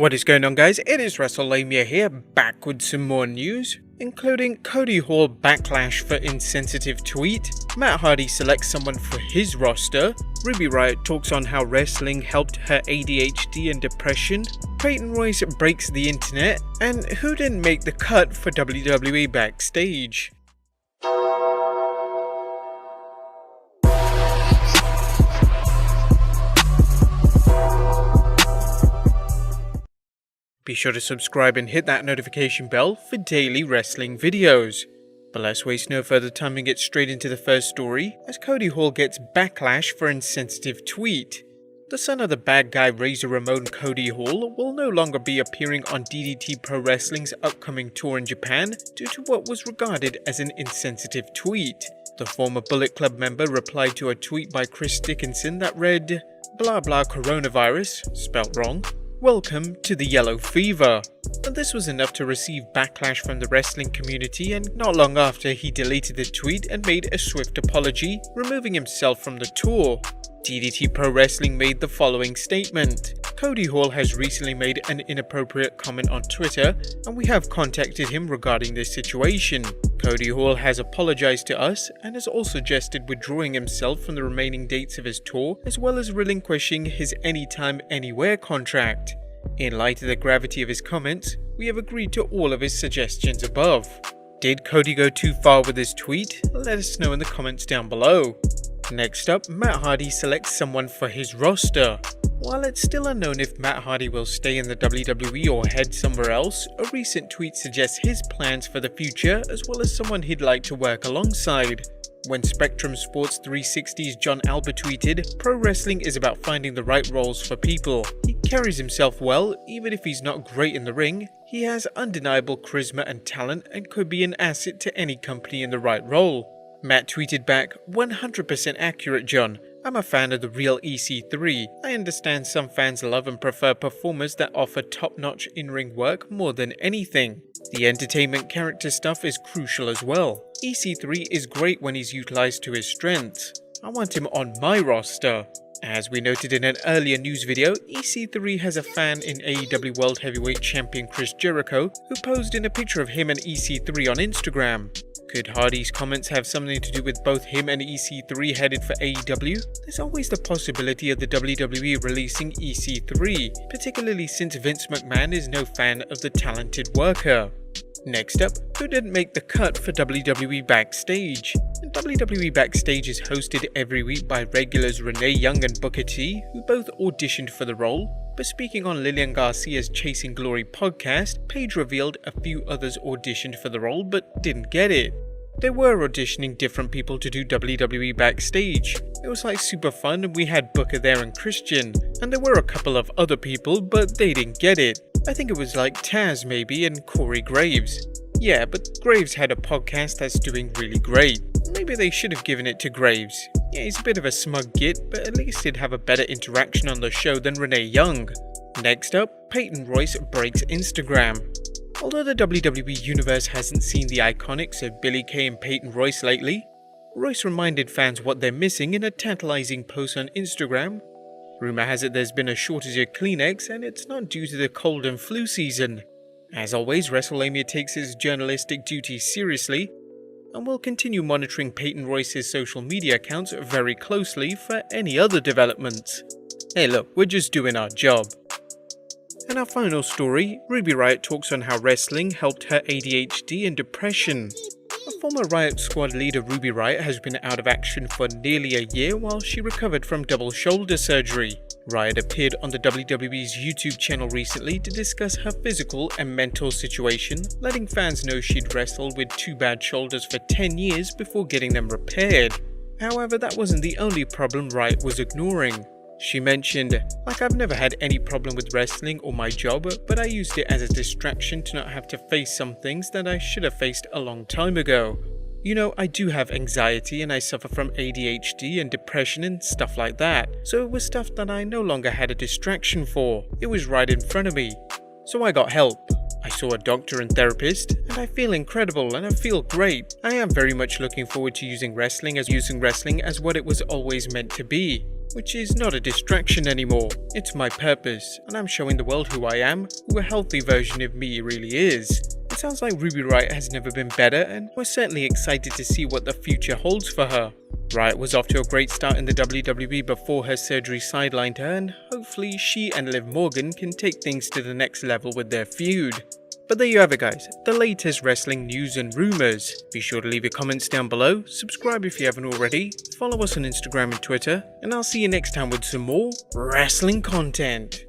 What is going on, guys? It is Wrestlelamia here, back with some more news, including Cody Hall backlash for insensitive tweet, Matt Hardy selects someone for his roster, Ruby Riott talks on how wrestling helped her ADHD and depression, Peyton Royce breaks the internet, and who didn't make the cut for WWE Backstage. Be sure to subscribe and hit that notification bell for daily wrestling videos. But let's waste no further time and get straight into the first story, as Cody Hall gets backlash for insensitive tweet. The son of the bad guy Razor Ramon, Cody Hall, will no longer be appearing on DDT Pro Wrestling's upcoming tour in Japan due to what was regarded as an insensitive tweet. The former Bullet Club member replied to a tweet by Chris Dickinson that read, "Blah blah coronavirus," spelt wrong. "Welcome to the yellow fever." And this was enough to receive backlash from the wrestling community, and not long after he deleted the tweet and made a swift apology, removing himself from the tour. DDT Pro Wrestling made the following statement. Cody Hall has recently made an inappropriate comment on Twitter, and we have contacted him regarding this situation. Cody Hall has apologized to us and has also suggested withdrawing himself from the remaining dates of his tour, as well as relinquishing his Anytime Anywhere contract. In light of the gravity of his comments, we have agreed to all of his suggestions above. Did Cody go too far with his tweet? Let us know in the comments down below. Next up, Matt Hardy selects someone for his roster. While it's still unknown if Matt Hardy will stay in the WWE or head somewhere else, a recent tweet suggests his plans for the future as well as someone he'd like to work alongside. When Spectrum Sports 360's John Albert tweeted, "Pro wrestling is about finding the right roles for people. He carries himself well, even if he's not great in the ring. He has undeniable charisma and talent and could be an asset to any company in the right role." Matt tweeted back, "100% accurate, John. I'm a fan of the real EC3. I understand some fans love and prefer performers that offer top-notch in-ring work more than anything. The entertainment character stuff is crucial as well. EC3 is great when he's utilized to his strengths. I want him on my roster." As we noted in an earlier news video, EC3 has a fan in AEW World Heavyweight Champion Chris Jericho, who posed in a picture of him and EC3 on Instagram. Could Hardy's comments have something to do with both him and EC3 headed for AEW? There's always the possibility of the WWE releasing EC3, particularly since Vince McMahon is no fan of the talented worker. Next up, who didn't make the cut for WWE Backstage? WWE Backstage is hosted every week by regulars Renee Young and Booker T, who both auditioned for the role. But speaking on Lillian Garcia's Chasing Glory podcast, Paige revealed a few others auditioned for the role but didn't get it. They were auditioning different people to do WWE Backstage. It was like super fun, and we had Booker there and Christian, and there were a couple of other people, but they didn't get it. I think it was like Taz maybe and Corey Graves. Yeah, but Graves had a podcast that's doing really great. Maybe they should have given it to Graves. Yeah, he's a bit of a smug git, but at least he'd have a better interaction on the show than Renee Young. Next up, Peyton Royce breaks Instagram. Although the WWE Universe hasn't seen the iconics of Billie Kay and Peyton Royce lately, Royce reminded fans what they're missing in a tantalizing post on Instagram. Rumor has it there's been a shortage of Kleenex, and it's not due to the cold and flu season. As always, Wrestlelamia takes its journalistic duties seriously, and will continue monitoring Peyton Royce's social media accounts very closely for any other developments. Hey look, we're just doing our job. And our final story, Ruby Riott talks on how wrestling helped her ADHD and depression. A former Riott squad leader, Ruby Riott, has been out of action for nearly a year while she recovered from double shoulder surgery. Riott appeared on the WWE's YouTube channel recently to discuss her physical and mental situation, letting fans know she'd wrestled with two bad shoulders for 10 years before getting them repaired. However, that wasn't the only problem Riott was ignoring. She mentioned, "I've never had any problem with wrestling or my job, but I used it as a distraction to not have to face some things that I should have faced a long time ago. You know, I do have anxiety and I suffer from ADHD and depression and stuff like that, so it was stuff that I no longer had a distraction for. It was right in front of me. So I got help. I saw a doctor and therapist, and I feel incredible and I feel great. I am very much looking forward to using wrestling as what it was always meant to be. which is not a distraction anymore. It's my purpose, and I'm showing the world who I am, who a healthy version of me really is. It sounds like Ruby Riott has never been better, and we're certainly excited to see what the future holds for her. Riott was off to a great start in the WWE before her surgery sidelined her, and hopefully she and Liv Morgan can take things to the next level with their feud. But there you have it guys, the latest wrestling news and rumors. Be sure to leave your comments down below, subscribe if you haven't already, follow us on Instagram and Twitter, and I'll see you next time with some more wrestling content.